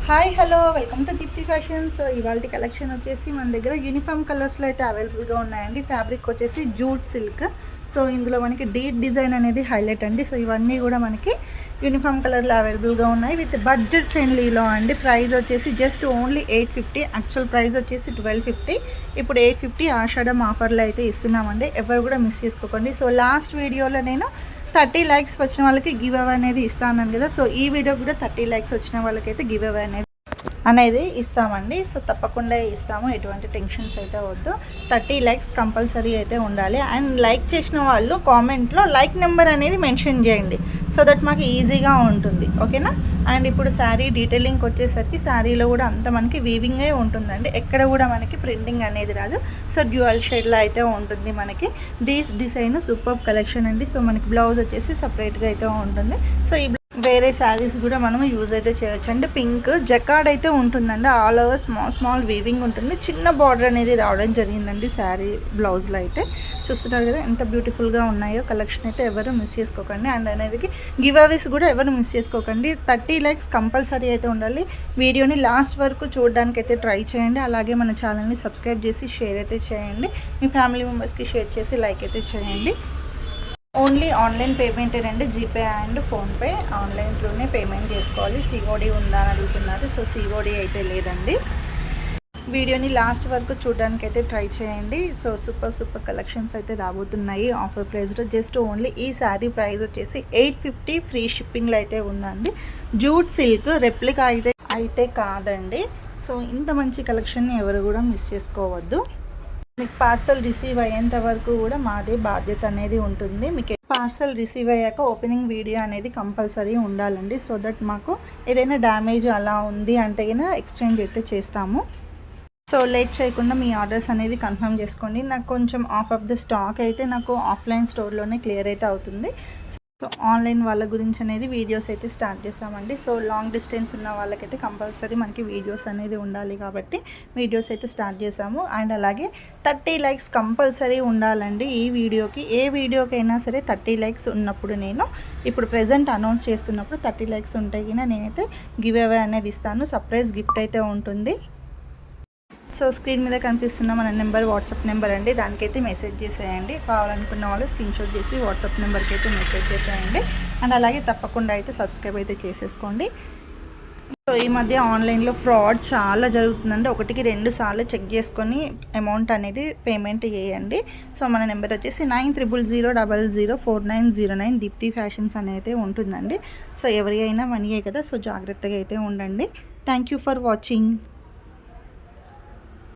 Hi hello welcome to Deepti fashion. So ఇవాళ collection వచ్చేసి మన దగ్గర యూనిఫామ్ కలర్స్లో అయితే అవైలబుల్గా ఉన్నాయండి. ఫ్యాబ్రిక్ వచ్చేసి జూట్ సిల్క్. సో ఇందులో మనకి డీప్ డిజైన్ అనేది హైలైట్ అండి. సో ఇవన్నీ కూడా మనకి యూనిఫామ్ కలర్లో అవైలబుల్గా ఉన్నాయి విత్ బడ్జెట్ ఫ్రెండ్లీలో అండి. ప్రైస్ వచ్చేసి జస్ట్ ఓన్లీ 850. యాక్చువల్ ప్రైస్ వచ్చేసి 1250. ఇప్పుడు 850 ఆషాఢం ఆఫర్లో అయితే ఇస్తున్నామండి. ఎవరు కూడా మిస్ చేసుకోకండి. సో లాస్ట్ వీడియోలో నేను 30 లైక్స్ వచ్చిన వాళ్ళకి గివ్ అవే అనేది ఇస్తాను కదా. సో ఈ వీడియో కూడా 30 లైక్స్ వచ్చిన వాళ్ళకైతే గివ్ అవే అనేది ఇస్తామండి. సో తప్పకుండా ఇస్తాము, ఎటువంటి టెన్షన్స్ అయితే వద్దు. 30 లైక్స్ కంపల్సరీ అయితే ఉండాలి. అండ్ లైక్ చేసిన వాళ్ళు కామెంట్లో లైక్ నెంబర్ అనేది మెన్షన్ చేయండి, సో దట్ మాకు ఈజీగా ఉంటుంది, ఓకేనా. అండ్ ఇప్పుడు శారీ డీటెయిలింగ్ వచ్చేసరికి శారీలో కూడా అంత మనకి వీవింగే ఉంటుందండి. ఎక్కడ కూడా మనకి ప్రింటింగ్ అనేది రాదు. సో డ్యూయల్ షేడ్లో అయితే ఉంటుంది మనకి. డిజైన్ సూపర్ కలెక్షన్ అండి. సో మనకి బ్లౌజ్ వచ్చేసి సపరేట్గా అయితే ఉంటుంది. సో ఈ వేరే శారీస్ కూడా మనం యూజ్ అయితే చేయొచ్చు అండి. పింక్ జకార్డ్ అయితే ఉంటుందండి. ఆల్ ఓవర్ స్మాల్ వీవింగ్ ఉంటుంది. చిన్న బార్డర్ అనేది రావడం జరిగిందండి శారీ బ్లౌజ్లో అయితే. చూస్తున్నారు కదా ఎంత బ్యూటిఫుల్గా ఉన్నాయో. కలెక్షన్ అయితే ఎవరు మిస్ చేసుకోకండి. అండ్ అనేది గివ్ అవేస్ కూడా ఎవరు మిస్ చేసుకోకండి. 30 లైక్స్ కంపల్సరీ అయితే ఉండాలి. వీడియోని లాస్ట్ వరకు చూడడానికి అయితే ట్రై చేయండి. అలాగే మన ఛానల్ని సబ్స్క్రైబ్ చేసి షేర్ అయితే చేయండి. మీ ఫ్యామిలీ మెంబర్స్కి షేర్ చేసి లైక్ అయితే చేయండి. ఓన్లీ ఆన్లైన్ పేమెంటేనండి. జీపే అండ్ ఫోన్పే ఆన్లైన్ త్రూనే పేమెంట్ చేసుకోవాలి. సిఓడి ఉందా అని అడుగుతున్నారు. సో సిఓడి అయితే లేదండి. వీడియోని లాస్ట్ వరకు చూడడానికి అయితే ట్రై చేయండి. సో సూపర్ కలెక్షన్స్ అయితే రాబోతున్నాయి ఆఫర్ ప్రైస్లో. జస్ట్ ఓన్లీ ఈ శారీ ప్రైస్ వచ్చేసి 850. ఫ్రీ షిప్పింగ్లో అయితే ఉందండి. జూట్ సిల్క్ రెప్లికా అయితే కాదండి. సో ఇంత మంచి కలెక్షన్ని ఎవరు కూడా మిస్ చేసుకోవద్దు. మీకు పార్సల్ రిసీవ్ అయ్యేంత వరకు కూడా మాదే బాధ్యత అనేది ఉంటుంది. మీకు పార్సల్ రిసీవ్ అయ్యాక ఓపెనింగ్ వీడియో అనేది కంపల్సరీ ఉండాలండి. సో దట్ మాకు ఏదైనా డ్యామేజ్ అలా ఉంది అంటే ఎక్స్చేంజ్ అయితే చేస్తాము. సో లేట్ చేయకుండా మీ ఆర్డర్స్ అనేది కన్ఫర్మ్ చేసుకోండి. నాకు కొంచెం ఆఫ్ ద స్టాక్ అయితే నాకు ఆఫ్లైన్ స్టోర్లోనే క్లియర్ అయితే అవుతుంది. సో ఆన్లైన్ వాళ్ళ గురించి అనేది వీడియోస్ అయితే స్టార్ట్ చేస్తామండి. సో లాంగ్ డిస్టెన్స్ ఉన్న వాళ్ళకైతే కంపల్సరీ మనకి వీడియోస్ అనేది ఉండాలి కాబట్టి వీడియోస్ అయితే స్టార్ట్ చేసాము. అండ్ అలాగే 30 లైక్స్ కంపల్సరీ ఉండాలండి ఈ వీడియోకి. ఏ వీడియోకైనా సరే 30 లైక్స్ ఉన్నప్పుడు నేను ఇప్పుడు ప్రెజెంట్ అనౌన్స్ చేస్తున్నప్పుడు 30 లైక్స్ ఉంటే కన్నా నేనైతే గివ్ అవే అనేది ఇస్తాను. సర్ప్రైజ్ గిఫ్ట్ అయితే ఉంటుంది. సో స్క్రీన్ మీద కనిపిస్తున్న మన నెంబర్ వాట్సాప్ నెంబర్ అండి. దానికైతే మెసేజ్ చేసేయండి. కావాలనుకున్న వాళ్ళు స్క్రీన్షాట్ చేసి వాట్సాప్ నెంబర్కి అయితే మెసేజ్ చేసేయండి. అండ్ అలాగే తప్పకుండా అయితే సబ్స్క్రైబ్ అయితే చేసేసుకోండి. సో ఈ మధ్య ఆన్లైన్లో ఫ్రాడ్ చాలా జరుగుతుందండి. 1కి 2 సార్లు చెక్ చేసుకొని అమౌంట్ అనేది పేమెంట్ చేయండి. సో మన నెంబర్ వచ్చేసి 9300004909 దీప్తి ఫ్యాషన్స్ అనేది ఉంటుందండి. సో ఎవరి అయినా మనీయే కదా. సో జాగ్రత్తగా అయితే ఉండండి. Thank you for watching.